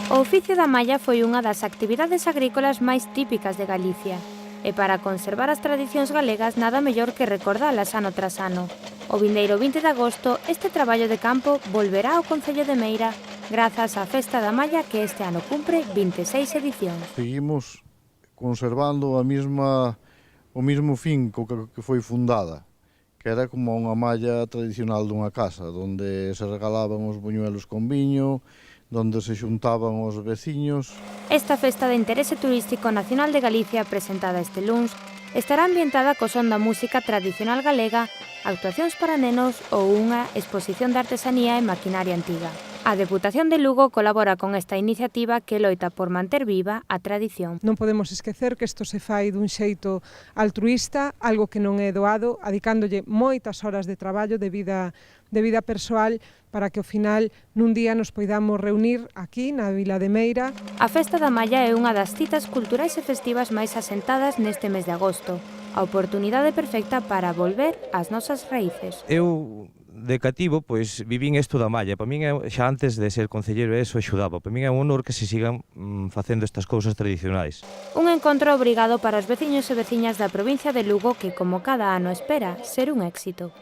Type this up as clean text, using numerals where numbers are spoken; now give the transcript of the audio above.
O oficio da malla foi unha das actividades agrícolas máis típicas de Galicia. E para conservar as tradicións galegas nada mellor que recordalas ano tras ano. O vindeiro 20 de agosto, este traballo de campo volverá ao Concello de Meira grazas á Festa da Malla que este ano cumpre 26 edicións. Seguimos conservando o mismo fin que foi fundada, que era como unha malla tradicional dunha casa, onde se regalaban os buñuelos con viño, onde se xuntaban os veciños. Esta festa de interese turístico nacional de Galicia, presentada este luns, estará ambientada co son da música tradicional galega, actuacións para nenos ou unha exposición de artesanía e maquinaria antiga. A Deputación de Lugo colabora con esta iniciativa que loita por manter viva a tradición. Non podemos esquecer que isto se fai dun xeito altruísta, algo que non é doado, adicándolle moitas horas de traballo de vida persoal para que ao final nun día nos poidamos reunir aquí na Vila de Meira. A Festa da Malla é unha das citas culturais e festivas máis asentadas neste mes de agosto. A oportunidade perfecta para volver ás nosas raíces. Eu de cativo, pois, vivín isto da malla. Para min, xa antes de ser concelleiro, eso axudaba. Para min é un honor que se sigan facendo estas cousas tradicionais. Un encontro obrigado para os veciños e veciñas da provincia de Lugo que, como cada ano espera, ser un éxito.